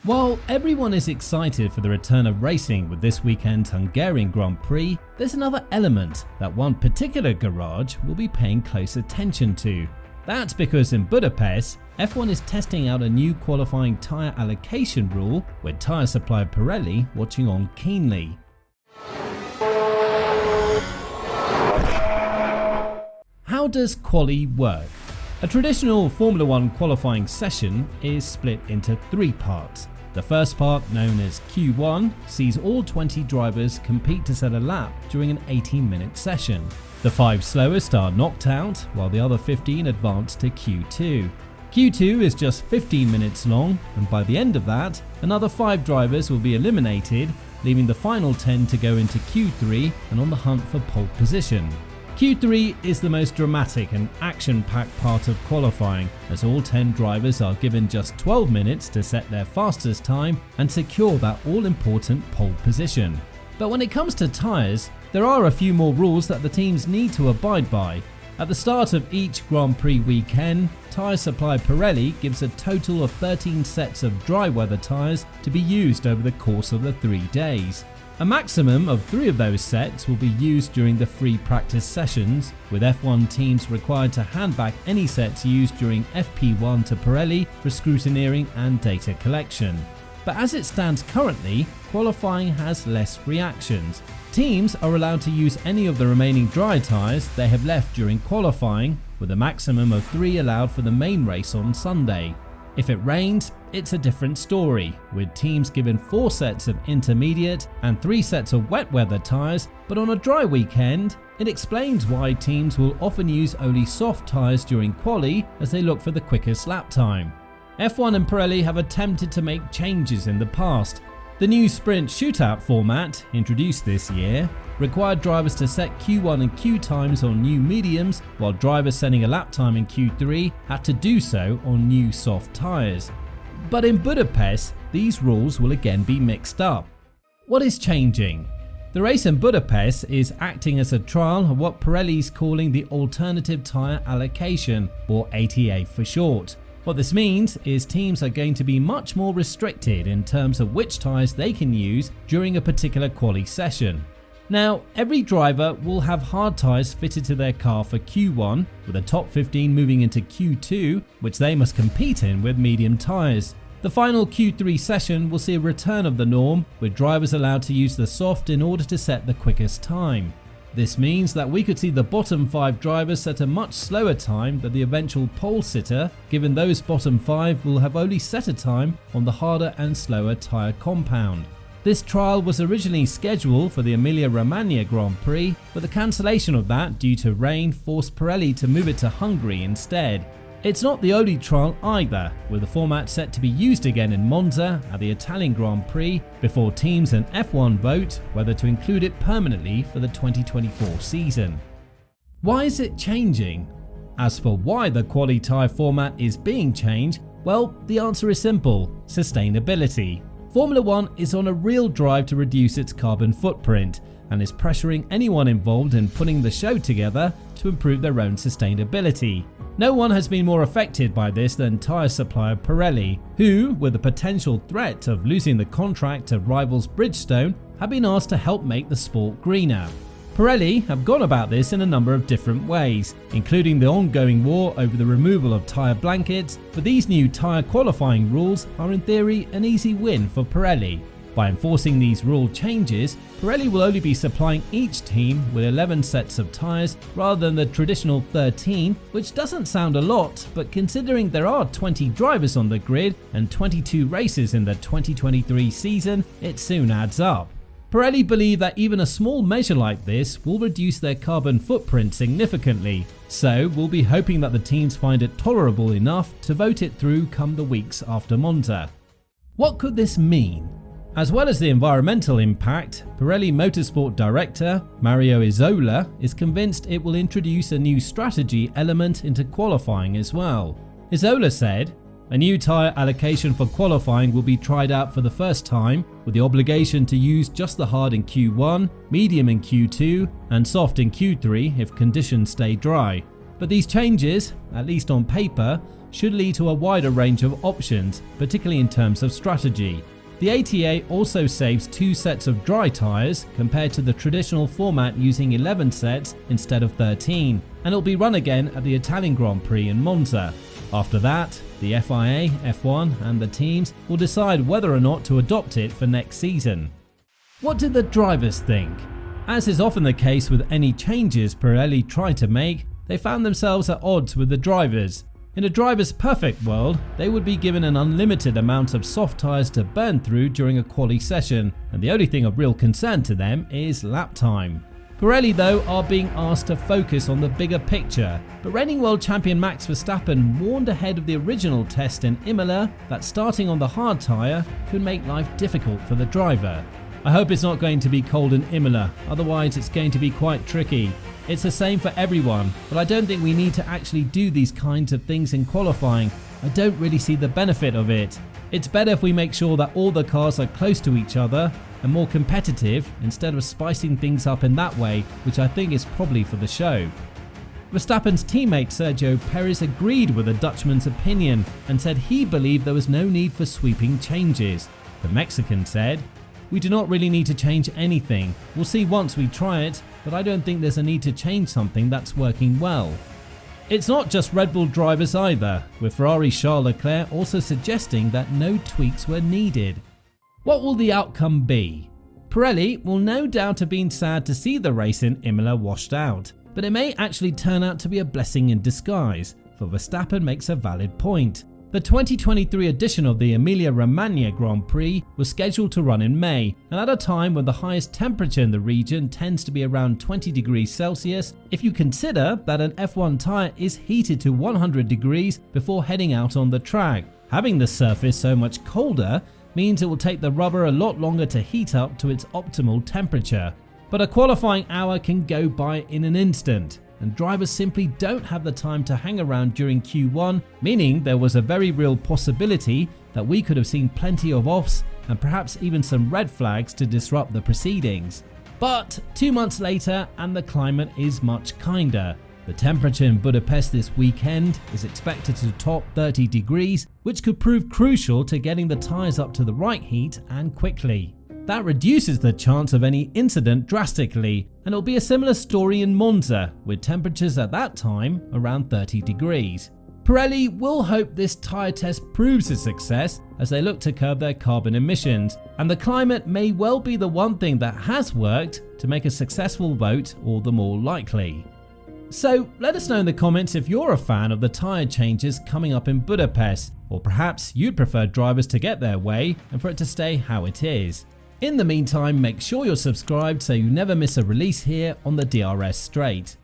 While everyone is excited for the return of racing with this weekend's Hungarian Grand Prix, there's another element that one particular garage will be paying close attention to. That's because in Budapest, F1 is testing out a new qualifying tyre allocation rule with tyre supplier Pirelli watching on keenly. How does quali work? A traditional Formula 1 qualifying session is split into three parts. The first part, known as Q1, sees all 20 drivers compete to set a lap during an 18-minute session. The 5 slowest are knocked out, while the other 15 advance to Q2. Q2 is just 15 minutes long, and by the end of that, another 5 drivers will be eliminated, leaving the final 10 to go into Q3 and on the hunt for pole position. Q3 is the most dramatic and action-packed part of qualifying, as all 10 drivers are given just 12 minutes to set their fastest time and secure that all-important pole position. But when it comes to tyres, there are a few more rules that the teams need to abide by. At the start of each Grand Prix weekend, tyre supplier Pirelli gives a total of 13 sets of dry weather tyres to be used over the course of the 3 days. A maximum of 3 of those sets will be used during the free practice sessions, with F1 teams required to hand back any sets used during FP1 to Pirelli for scrutineering and data collection. But as it stands currently, qualifying has less reactions. Teams are allowed to use any of the remaining dry tyres they have left during qualifying, with a maximum of 3 allowed for the main race on Sunday. If it rains, it's a different story, with teams given 4 sets of intermediate and 3 sets of wet weather tyres, but on a dry weekend, it explains why teams will often use only soft tyres during quali as they look for the quickest lap time. F1 and Pirelli have attempted to make changes in the past. The new sprint shootout format, introduced this year, required drivers to set Q1 and Q times on new mediums, while drivers setting a lap time in Q3 had to do so on new soft tyres. But in Budapest, these rules will again be mixed up. What is changing? The race in Budapest is acting as a trial of what Pirelli is calling the Alternative Tyre Allocation, or ATA for short. What this means is teams are going to be much more restricted in terms of which tyres they can use during a particular quali session. Now, every driver will have hard tyres fitted to their car for Q1, with the top 15 moving into Q2, which they must compete in with medium tyres. The final Q3 session will see a return of the norm, with drivers allowed to use the soft in order to set the quickest time. This means that we could see the bottom 5 drivers set a much slower time than the eventual pole sitter, given those bottom 5 will have only set a time on the harder and slower tyre compound. This trial was originally scheduled for the Emilia-Romagna Grand Prix, but the cancellation of that due to rain forced Pirelli to move it to Hungary instead. It's not the only trial either, with the format set to be used again in Monza at the Italian Grand Prix before teams and F1 vote whether to include it permanently for the 2024 season. Why is it changing? As for why the quali tyre format is being changed, well, the answer is simple: sustainability. Formula 1 is on a real drive to reduce its carbon footprint and is pressuring anyone involved in putting the show together to improve their own sustainability. No one has been more affected by this than tyre supplier Pirelli, who, with the potential threat of losing the contract to rivals Bridgestone, have been asked to help make the sport greener. Pirelli have gone about this in a number of different ways, including the ongoing war over the removal of tyre blankets, but these new tyre qualifying rules are in theory an easy win for Pirelli. By enforcing these rule changes, Pirelli will only be supplying each team with 11 sets of tyres rather than the traditional 13, which doesn't sound a lot, but considering there are 20 drivers on the grid and 22 races in the 2023 season, it soon adds up. Pirelli believe that even a small measure like this will reduce their carbon footprint significantly, so we'll be hoping that the teams find it tolerable enough to vote it through come the weeks after Monza. What could this mean? As well as the environmental impact, Pirelli Motorsport Director Mario Isola is convinced it will introduce a new strategy element into qualifying as well. Isola said, "A new tyre allocation for qualifying will be tried out for the first time, with the obligation to use just the hard in Q1, medium in Q2 and soft in Q3 if conditions stay dry. But these changes, at least on paper, should lead to a wider range of options, particularly in terms of strategy. The ATA also saves 2 sets of dry tyres compared to the traditional format using 11 sets instead of 13, and it'll be run again at the Italian Grand Prix in Monza. After that, the FIA, F1 and the teams will decide whether or not to adopt it for next season. What did the drivers think? As is often the case with any changes Pirelli tried to make, they found themselves at odds with the drivers. In a driver's perfect world, they would be given an unlimited amount of soft tyres to burn through during a quali session, and the only thing of real concern to them is lap time. Pirelli though are being asked to focus on the bigger picture, but reigning world champion Max Verstappen warned ahead of the original test in Imola that starting on the hard tyre could make life difficult for the driver. I hope it's not going to be cold in Imola, otherwise it's going to be quite tricky. It's the same for everyone, but I don't think we need to actually do these kinds of things in qualifying. I don't really see the benefit of it. It's better if we make sure that all the cars are close to each other and more competitive instead of spicing things up in that way, which I think is probably for the show. Verstappen's teammate Sergio Perez agreed with the Dutchman's opinion and said he believed there was no need for sweeping changes. The Mexican said, "We do not really need to change anything. We'll see once we try it, but I don't think there's a need to change something that's working well." It's not just Red Bull drivers either, with Ferrari's Charles Leclerc also suggesting that no tweaks were needed. What will the outcome be? Pirelli will no doubt have been sad to see the race in Imola washed out, but it may actually turn out to be a blessing in disguise, for Verstappen makes a valid point. The 2023 edition of the Emilia-Romagna Grand Prix was scheduled to run in May, and at a time when the highest temperature in the region tends to be around 20 degrees Celsius, if you consider that an F1 tyre is heated to 100 degrees before heading out on the track. Having the surface so much colder means it will take the rubber a lot longer to heat up to its optimal temperature. But a qualifying hour can go by in an instant, and drivers simply don't have the time to hang around during Q1, meaning there was a very real possibility that we could have seen plenty of offs and perhaps even some red flags to disrupt the proceedings. But 2 months later and the climate is much kinder. The temperature in Budapest this weekend is expected to top 30 degrees, which could prove crucial to getting the tyres up to the right heat and quickly. That reduces the chance of any incident drastically, and it'll be a similar story in Monza, with temperatures at that time around 30 degrees. Pirelli will hope this tyre test proves a success as they look to curb their carbon emissions, and the climate may well be the one thing that has worked to make a successful vote all the more likely. So let us know in the comments if you're a fan of the tyre changes coming up in Budapest, or perhaps you'd prefer drivers to get their way and for it to stay how it is. In the meantime, make sure you're subscribed so you never miss a release here on the DRS Straight.